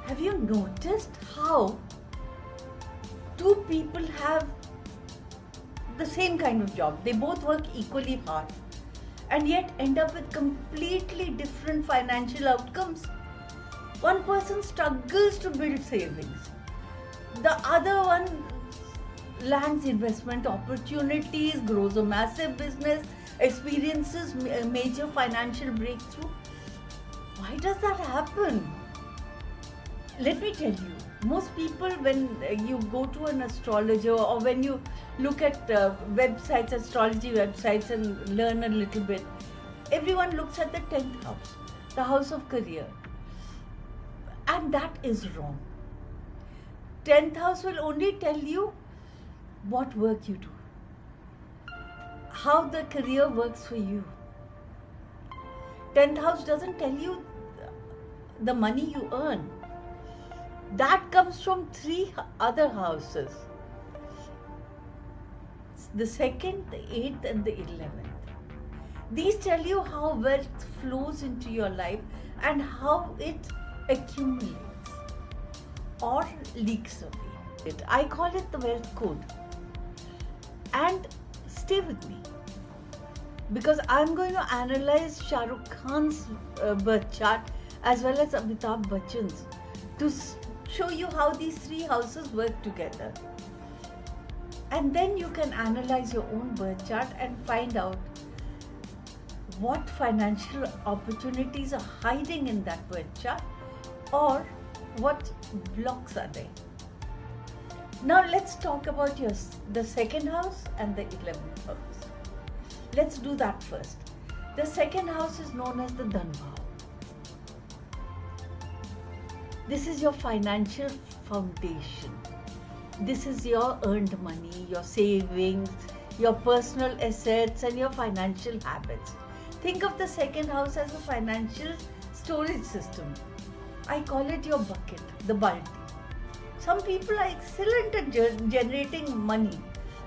Have you noticed how two people have the same kind of job? They both work equally hard and yet end up with completely different financial outcomes. One person struggles to build savings. The other one lands investment opportunities, grows a massive business, experiences a major financial breakthrough. Why does that happen? Let me tell you, most people, when you go to an astrologer or when you look at websites, astrology websites, and learn a little bit, everyone looks at the 10th house, the house of career. And that is wrong. 10th house will only tell you what work you do, how the career works for you. 10th house doesn't tell you the money you earn. That comes from 3 other houses: the 2nd, the 8th, and the 11th. These tell you how wealth flows into your life and how it accumulates or leaks away. I call it the wealth code. And stay with me, because I'm going to analyze Shah Rukh Khan's birth chart as well as Amitabh Bachchan's to show you how these 3 houses work together. And then you can analyze your own birth chart and find out what financial opportunities are hiding in that birth chart or what blocks are there. Now let's talk about the 2nd house and the 11th house. Let's do that first. The 2nd house is known as the Dhan Bhav. This is your financial foundation. This is your earned money, your savings, your personal assets, and your financial habits. Think of the 2nd house as a financial storage system. I call it your bucket, the balti. Some people are excellent at generating money,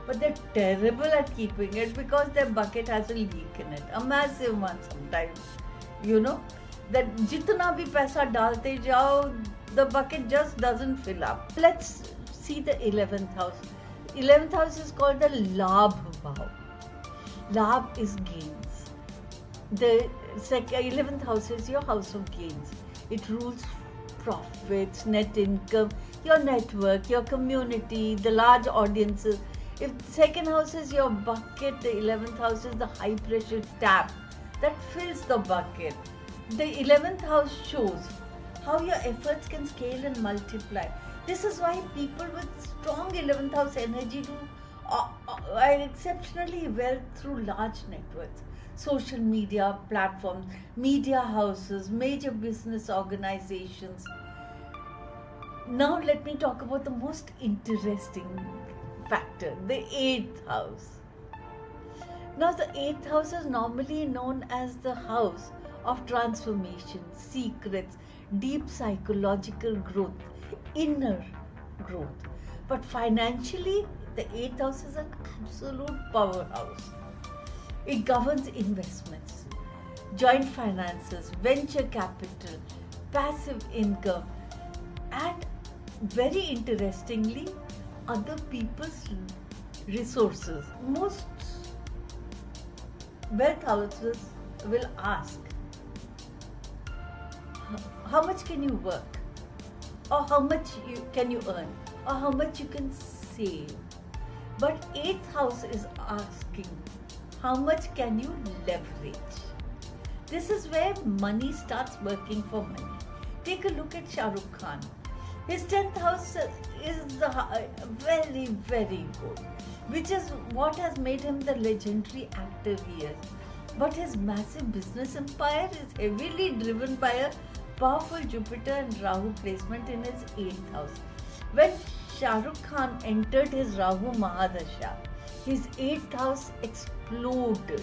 but they're terrible at keeping it because their bucket has a leak in it, a massive one sometimes. You know, that jitna bhi paisa dalte jao, the bucket just doesn't fill up. Let's see the 11th house. 11th house is called the Labh Bhav. Labh is gains. The 11th house is your house of gains. It rules profits, net income, your network, your community, the large audiences. If the 2nd house is your bucket, the 11th house is the high pressure tap that fills the bucket. The 11th house shows how your efforts can scale and multiply. This is why people with strong 11th house energy are exceptionally well through large networks, social media platforms, media houses, major business organizations. Now let me talk about the most interesting factor, the 8th house. Now the 8th house is normally known as the house of transformation, secrets, deep psychological growth, inner growth. But financially, the 8th house is an absolute powerhouse. It governs investments, joint finances, venture capital, passive income, and very interestingly, other people's resources. Most wealth houses will ask, how much can you work? Or how much can you earn? Or how much you can save? But 8th house is asking, how much can you leverage? This is where money starts working for money. Take a look at Shah Rukh Khan. His 10th house is very, very good, which is what has made him the legendary actor he is. But his massive business empire is heavily driven by a powerful Jupiter and Rahu placement in his 8th house. When Shah Rukh Khan entered his Rahu Mahadasha, his 8th house exploded.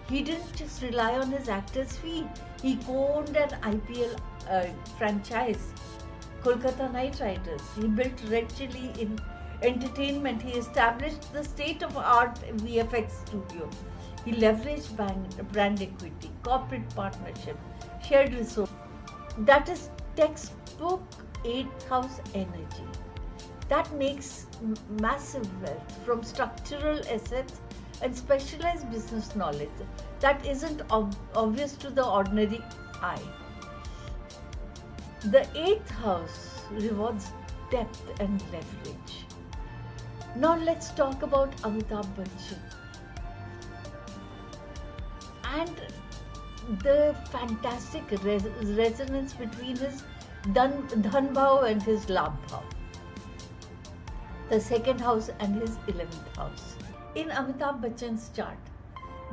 He didn't just rely on his actor's fee. He co-owned an IPL franchise, Kolkata Knight Riders. He built Red Chilli in entertainment. He established the state-of-art VFX studio. He leveraged brand equity, corporate partnership, shared resources. That is textbook 8th house energy. That makes massive wealth from structural assets and specialized business knowledge that isn't obvious to the ordinary eye. The 8th house rewards depth and leverage. Now let's talk about Amitabh Bachchan and the fantastic resonance between his Dhan Bhav and his Labh Bhav, the 2nd house and his 11th house. In Amitabh Bachchan's chart,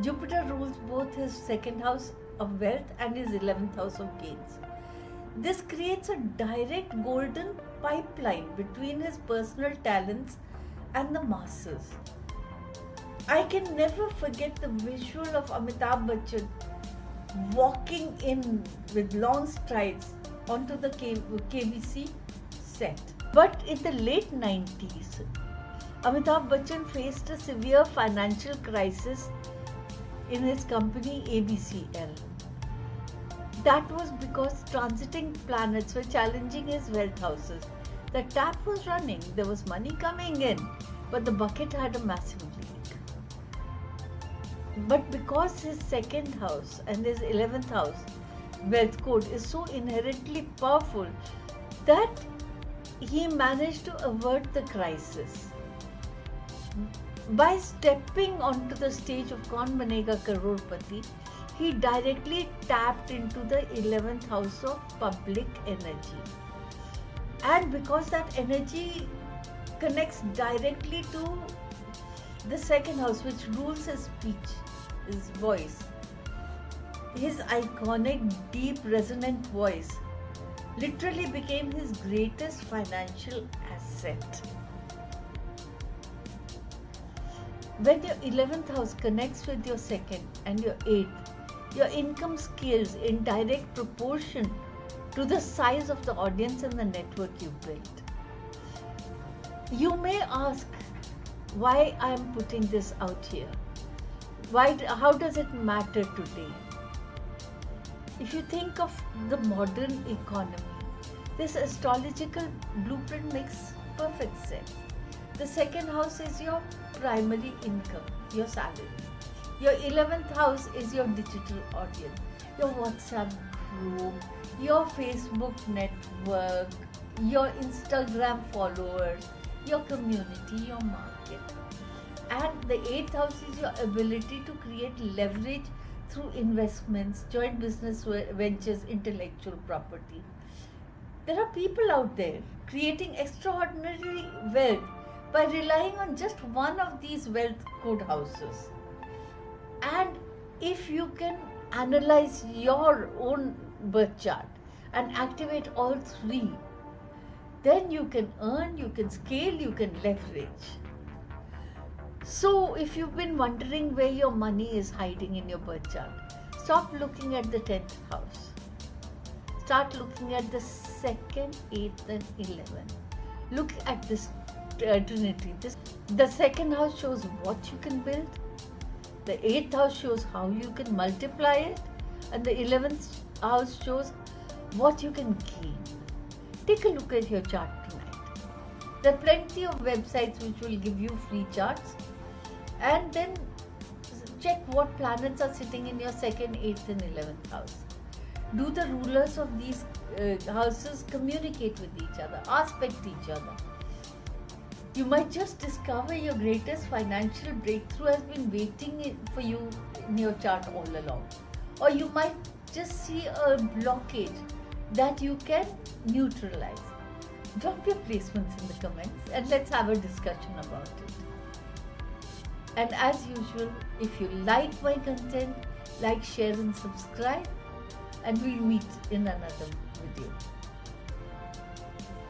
Jupiter rules both his 2nd house of wealth and his 11th house of gains. This creates a direct golden pipeline between his personal talents and the masses. I can never forget the visual of Amitabh Bachchan walking in with long strides onto the KBC set. But in the late 90s, Amitabh Bachchan faced a severe financial crisis in his company ABCL. That was because transiting planets were challenging his wealth houses. The tap was running, there was money coming in, but the bucket had a massive leak. But because his 2nd house and his 11th house wealth code is so inherently powerful that he managed to avert the crisis. By stepping onto the stage of Kaun Banega Crorepati, he directly tapped into the 11th house of public energy. And because that energy connects directly to the 2nd house, which rules his speech, his voice, his iconic, deep, resonant voice literally became his greatest financial asset. When your 11th house connects with your 2nd and your 8th, your income scales in direct proportion to the size of the audience and the network you built. You may ask why I am putting this out here. How does it matter today? If you think of the modern economy, this astrological blueprint makes perfect sense. The 2nd house is your primary income, your salary. Your 11th house is your digital audience, your WhatsApp group, your Facebook network, your Instagram followers, your community, your market. And the 8th house is your ability to create leverage through investments, joint business ventures, intellectual property. There are people out there creating extraordinary wealth by relying on just one of these wealth code houses. And if you can analyze your own birth chart and activate all three, then you can earn, you can scale, you can leverage. So if you've been wondering where your money is hiding in your birth chart, stop looking at the 10th house. Start looking at the 2nd, 8th and 11th. Look at this trinity. The 2nd house shows what you can build. The 8th house shows how you can multiply it. And the 11th house shows what you can gain. Take a look at your chart tonight. There are plenty of websites which will give you free charts. And then check what planets are sitting in your 2nd, 8th and 11th house. Do the rulers of these houses communicate with each other, aspect each other? You might just discover your greatest financial breakthrough has been waiting for you in your chart all along. Or you might just see a blockage that you can neutralize. Drop your placements in the comments and let's have a discussion about it. And as usual, if you like my content, like, share and subscribe, and we'll meet in another video.